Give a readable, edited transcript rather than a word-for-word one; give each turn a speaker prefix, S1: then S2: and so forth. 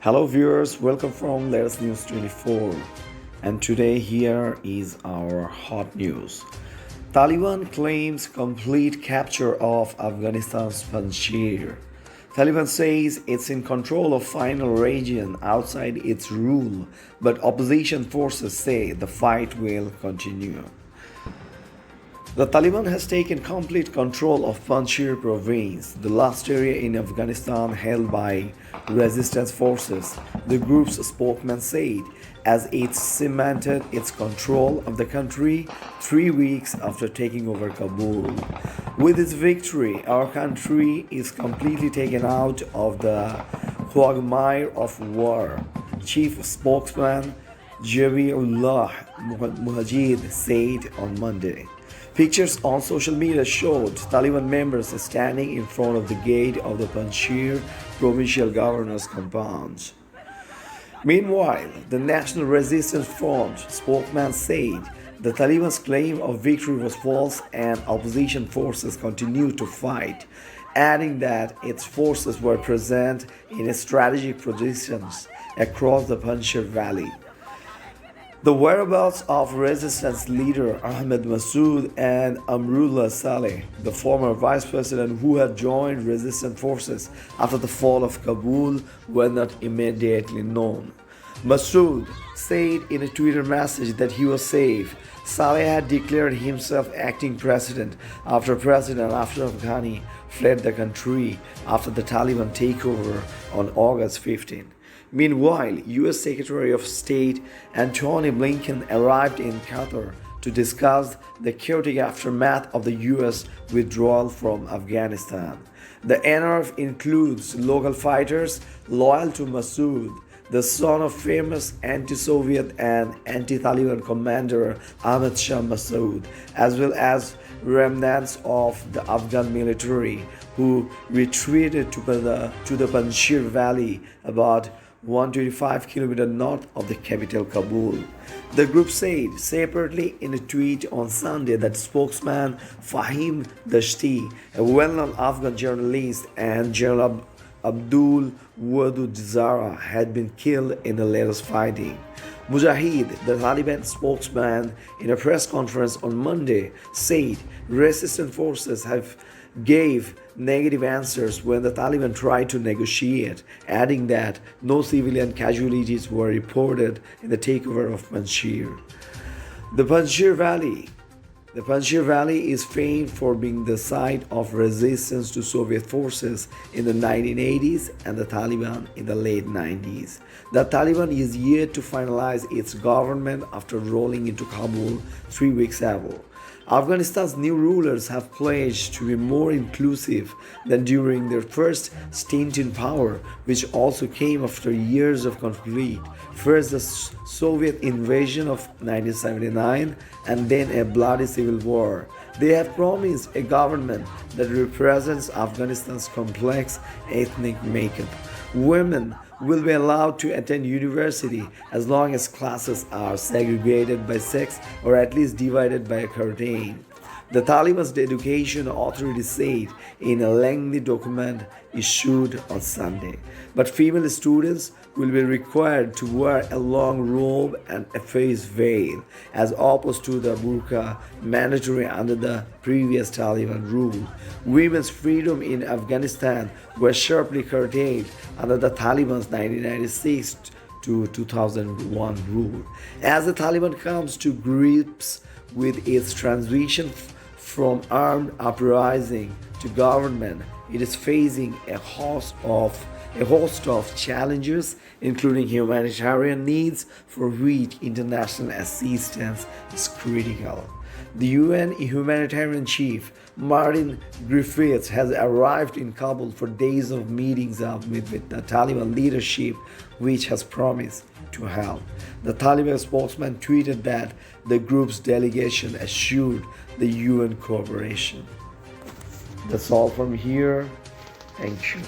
S1: Hello viewers, welcome from Latest News24, and today here is our hot news. Taliban claims complete capture of Afghanistan's Panjshir. Taliban says it's in control of final region outside its rule, but opposition forces say the fight will continue. The Taliban has taken complete control of Panjshir province, the last area in Afghanistan held by resistance forces, the group's spokesman said, as it cemented its control of the country 3 weeks after taking over Kabul. With its victory, our country is completely taken out of the quagmire of war, Chief Spokesman Jabiullah Mujahid said on Monday. Pictures on social media showed Taliban members standing in front of the gate of the Panjshir provincial governor's compound. Meanwhile, the National Resistance Front spokesman said the Taliban's claim of victory was false and opposition forces continued to fight, adding that its forces were present in strategic positions across the Panjshir Valley. The whereabouts of resistance leader Ahmed Massoud and Amrullah Saleh, the former vice president who had joined resistance forces after the fall of Kabul, were not immediately known. Massoud said in a Twitter message that he was safe. Saleh had declared himself acting president after President Ashraf Ghani fled the country after the Taliban takeover on August 15. Meanwhile, U.S. Secretary of State Antony Blinken arrived in Qatar to discuss the chaotic aftermath of the U.S. withdrawal from Afghanistan. The NRF includes local fighters loyal to Massoud, the son of famous anti-Soviet and anti-Taliban commander Ahmad Shah Massoud, as well as remnants of the Afghan military who retreated to the Panjshir Valley about 125 kilometers north of the capital Kabul. The group said separately in a tweet on Sunday that spokesman Fahim Dashti, a well-known Afghan journalist, and General Abdul Wadud Zara had been killed in the latest fighting. Mujahid, the Taliban spokesman, in a press conference on Monday, said resistance forces gave negative answers when the Taliban tried to negotiate, adding that no civilian casualties were reported in the takeover of Panjshir. The Panjshir Valley is famed for being the site of resistance to Soviet forces in the 1980s and the Taliban in the late 90s. The Taliban is yet to finalize its government after rolling into Kabul 3 weeks ago. Afghanistan's new rulers have pledged to be more inclusive than during their first stint in power, which also came after years of conflict. First, the Soviet invasion of 1979 and then a bloody civil war. They have promised a government that represents Afghanistan's complex ethnic makeup. Women will be allowed to attend university as long as classes are segregated by sex or at least divided by a curtain. The Taliban's education authority said in a lengthy document issued on Sunday. But female students will be required to wear a long robe and a face veil, as opposed to the burqa mandatory under the previous Taliban rule. Women's freedom in Afghanistan was sharply curtailed under the Taliban's 1996 to 2001 rule. As the Taliban comes to grips with its transition from armed uprising to government, it is facing a host of challenges, including humanitarian needs for which international assistance is critical. The UN humanitarian chief, Martin Griffiths, has arrived in Kabul for days of meetings with the Taliban leadership, which has promised to help. The Taliban spokesman tweeted that the group's delegation assured the UN cooperation. That's all from here. Thank you.